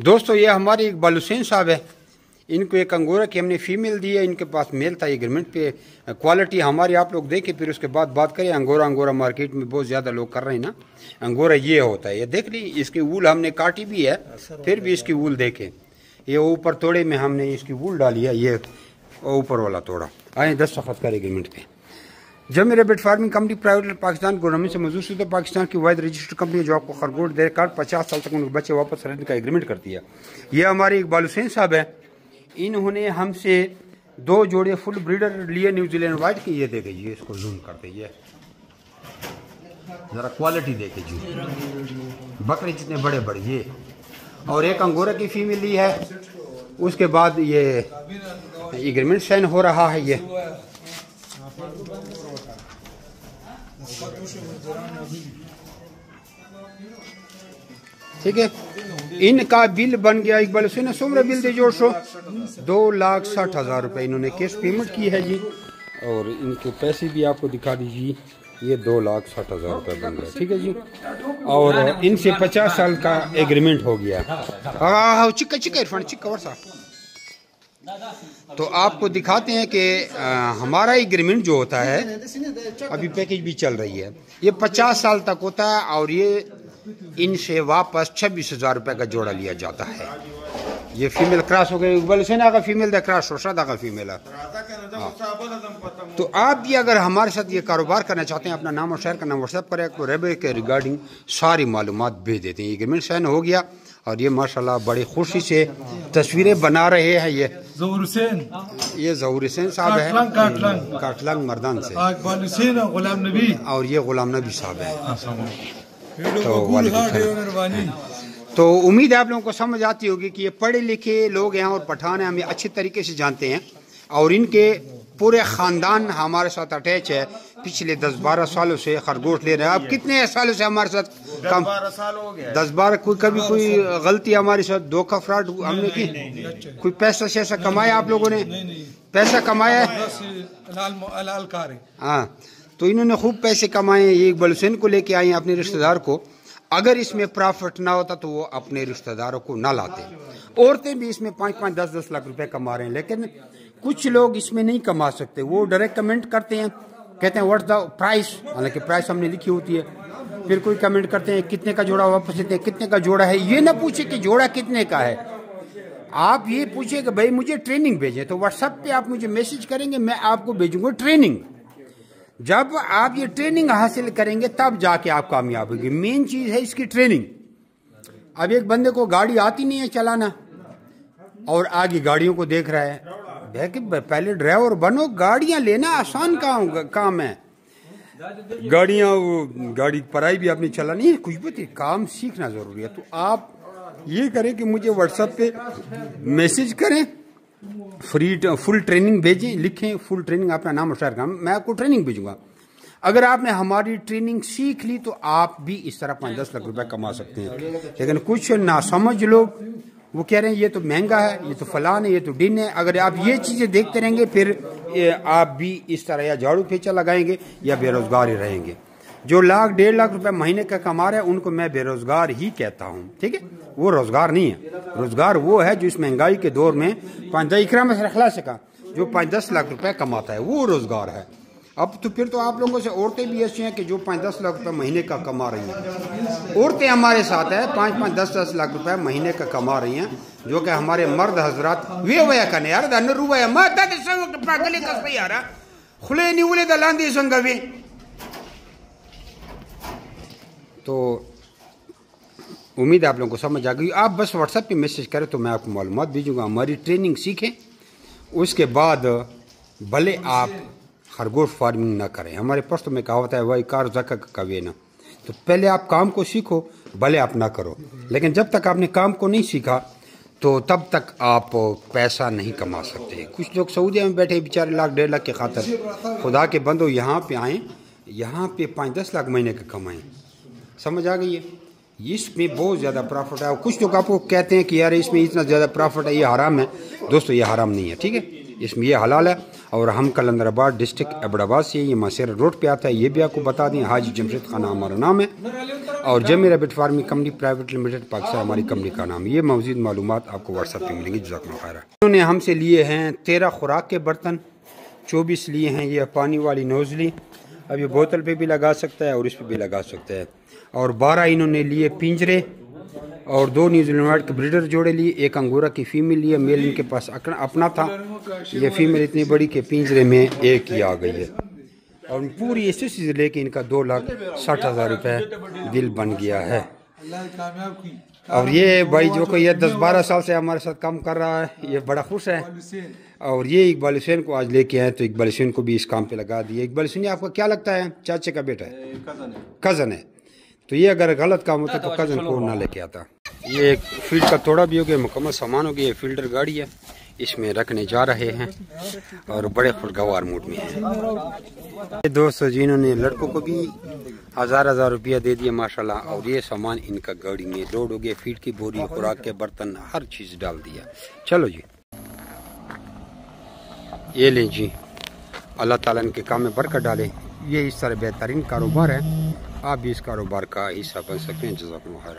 दोस्तों ये हमारे इकबाल हुसैन साहब है, इनको एक अंगोरा की हमने फीमेल दी है, इनके पास मेल था एग्रीमेंट पे। क्वालिटी हमारी आप लोग देखें फिर उसके बाद बात करें। अंगोरा मार्केट में बहुत ज़्यादा लोग कर रहे हैं ना। अंगोरा ये होता है, ये देख ली, इसकी वूल हमने काटी भी है, फिर भी इसकी वूल देखें। ये ऊपर तोड़े में हमने इसकी वूल डाली है, ये ऊपर वाला तोड़ा। आए दस्तखत कर एग्रीमेंट पे। जब मेरे बेट farming company private Pakistan government से मंजूर शुदा पाकिस्तान की वाहिद रजिस्टर्ड कंपनी जो आपको खरगोश देकर 50 साल तक उनके बच्चे वापस रहने का एग्रीमेंट करती है। ये हमारे इकबाल हुसैन साहब है, इन्होंने हमसे 2 जोड़े फुल ब्रीडर लिए न्यूजीलैंड वाइट की। ये देखे जी, इसको जूम करते, ये जरा क्वालिटी देखे जी, बकरे जितने बड़े बड़े ये। और एक अंगोरा की फीमेल ली है, उसके बाद ये एग्रीमेंट साइन हो रहा है। ये ठीक है, इनका बिल बन गया इकबाल हुसैन सोमरा बिल दे जोड़ सो 2,60,000 रुपये इन्होंने कैश पेमेंट की है जी। और इनके पैसे भी आपको दिखा दीजिए, ये 2,60,000 रुपये बन गया। ठीक है जी, और इनसे 50 साल का एग्रीमेंट हो गया। चिक्का चिक्का इरफान चिक्का वर्षा। तो आपको दिखाते हैं कि हमारा एग्रीमेंट जो होता है, अभी पैकेज भी चल रही है, ये 50 साल तक होता है। और ये इनसे वापस 26,000 रुपये का जोड़ा लिया जाता है। ये फीमेल क्रॉस हो गई, इकबाल हुसैन का फीमेल द क्रॉस शोशादा का फीमेल है। तो आप भी अगर हमारे साथ ये कारोबार करना चाहते हैं, अपना नाम और शहर का नाम व्हाट्सएप करें, तो रेबे के रिगार्डिंग सारी मालूमात भेज देते हैं। एग्रीमेंट साइन हो गया और ये माशाल्लाह बड़ी खुशी से तस्वीरें बना रहे हैं। ये ज़हूर हुसैन साहब है, काटलंग मर्दान से, और ये गुलाम नबी साहब है। तो उम्मीद है आप लोगों को समझ आती होगी कि ये पढ़े लिखे लोग हैं और पठान हैं, हमें अच्छे तरीके से जानते हैं। और इनके पूरे ख़ानदान हमारे साथ अटैच है, पिछले 10-12 सालों से खरगोश ले रहे हैं। अब कितने सालों से हमारे साथ काम? 10-12 साल हो गया। 10-12 कभी कोई गलती हमारे साथ, धोखा फ्रॉड हमने की? कोई पैसा शैसा कमाया आप लोगों ने? पैसा कमाया है? हाँ, तो इन्होंने खूब पैसे कमाए। ये इकबाल हुसैन को लेके आए अपने रिश्तेदार को। अगर इसमें प्रॉफिट ना होता तो वो अपने रिश्तेदारों को ना लाते। औरतें भी इसमें 5-5, 10-10 लाख रुपए कमा रहे हैं, लेकिन कुछ लोग इसमें नहीं कमा सकते। वो डायरेक्ट कमेंट करते हैं, कहते हैं व्हाट्स द प्राइस, हालांकि प्राइस हमने लिखी होती है। फिर कोई कमेंट करते हैं कितने का जोड़ा, वापस देते हैं कितने का जोड़ा है। ये ना पूछे कि जोड़ा कितने का है, आप ये पूछे कि भाई मुझे ट्रेनिंग भेजें। तो व्हाट्सएप पे आप मुझे मैसेज करेंगे, मैं आपको भेजूंगा ट्रेनिंग। जब आप ये ट्रेनिंग हासिल करेंगे तब जाके आप कामयाब होंगे। मेन चीज है इसकी ट्रेनिंग। अब एक बंदे को गाड़ी आती नहीं है चलाना और आगे गाड़ियों को देख रहा है, पहले ड्राइवर बनो। गाड़ियां लेना आसान काम है। गाड़ी पराई भी आपने चलानी है, कुछ भी काम सीखना जरूरी है। तो आप ये करें कि मुझे व्हाट्सएप पे मैसेज करें, फुल ट्रेनिंग भेजें, लिखें फुल ट्रेनिंग, अपना नाम और शहर का, मैं आपको ट्रेनिंग भेजूंगा। अगर आपने हमारी ट्रेनिंग सीख ली तो आप भी इस तरह 5-10 लाख रुपए कमा सकते हैं। लेकिन कुछ नासमझ लोग वो कह रहे हैं ये तो महंगा है, ये तो फलान है, ये तो डिन है। अगर आप ये चीजें देखते रहेंगे फिर आप भी इस तरह या झाड़ू फेंचा लगाएंगे या बेरोजगार ही रहेंगे। जो 1-1.5 लाख रुपए महीने का कमा रहे हैं उनको मैं बेरोजगार ही कहता हूँ। ठीक है, वो रोजगार नहीं है। रोजगार वो है जो इस महंगाई के दौर में 5-10 लाख रुपए कमाता है, वो रोजगार है। अब तो फिर तो आप लोगों से औरतें भी ऐसी हैं कि जो 5-10 लाख रुपए महीने का कमा रही हैं। औरतें हमारे साथ है 5-5, 10-10 लाख रुपए महीने का कमा रही हैं, जो कि हमारे मर्द हजरात वे वया कने यार दन रुवया माता दे संग पागले कस पे यार खुले नी उले दलांदी संग वे। तो उम्मीद है आप लोगों को समझ आ गई। आप बस व्हाट्सएप पे मैसेज करें तो मैं आपको मालूमात भेजूंगा। हमारी ट्रेनिंग सीखें, उसके बाद भले आप खरगोश फार्मिंग ना करें। हमारे पश्तो में कहावत है वही कार जका कवे ना। तो पहले आप काम को सीखो, भले आप ना करो। लेकिन जब तक आपने काम को नहीं सीखा तो तब तक आप पैसा नहीं कमा सकते। कुछ लोग सऊदी में बैठे बेचारे 1-1.5 लाख के खातर, खुदा के बंदो यहाँ पे आए, यहाँ पे 5-10 लाख महीने का कमाएं। समझ आ गई है? इसमें बहुत ज़्यादा प्रॉफिट है। और कुछ लोग आपको कहते हैं कि यार इसमें इतना ज़्यादा प्रॉफिट है, ये हराम है। दोस्तों ये हराम नहीं है, ठीक है, इसमें ये हलाल है। और हम कलंदराबाद डिस्ट्रिक्ट अबड़ाबाद से, ये मासेरा रोड पे आता है। ये भी आपको बता दें, हाजी जमशेद खान हमारा नाम है और जमी rabbit farming company private limited Pakistan हमारी कंपनी का नाम है। ये मज़ीद मालूमात आपको व्हाट्सएप पे मिलेंगी। जज़ाकुमुल्लाह खैर। इन्होंने हमसे लिए हैं 13 खुराक के बर्तन, 24 लिए हैं ये पानी वाली नोजली। अब ये बोतल पे भी लगा सकता है और इस पे भी लगा सकता है। और 12 इन्होंने लिए पिंजरे और 2 न्यूजीलैंड वाइट के ब्रीडर जोड़े लिए, एक अंगोरा की फीमेल लिए। मेल इनके पास अपना था, ये फीमेल इतनी बड़ी के पिंजरे में एक ही आ गई है। और पूरी इसी चीज़ लेके इनका 2,60,000 रुपये बिल बन गया है। और ये भाई जो को ये 10-12 साल से हमारे साथ काम कर रहा है, ये बड़ा खुश है। और ये इकबाल हुसैन को आज लेके आए तो इकबाल हुसैन को भी इस काम पे लगा दिया। इकबाल हुसैन आपका क्या लगता है? चाचे का बेटा है? कज़न है। तो ये अगर गलत काम होता तो कज़न को ना लेके आता। ये एक फील्ड का तोड़ा भी हो गया, मुकम्मल सामान हो गया। ये फील्डर गाड़ी है, इसमें रखने जा रहे हैं और बड़े खुशगवार मूड में है। दोस्तों जिन्होंने लड़कों को भी 1000 रुपया दे दिया माशाल्लाह। और ये सामान इनका गाड़ी में लोड हो गया, फीड की बोरी, खुराक के बर्तन, हर चीज़ डाल दिया। चलो जी, ये लें जी, अल्लाह ताला इनके काम में बरकत डाले। ये इस तरह बेहतरीन कारोबार है, आप भी इस कारोबार का हिस्सा बन सकते हैं। जज़ाकुमुल्लाह खैर।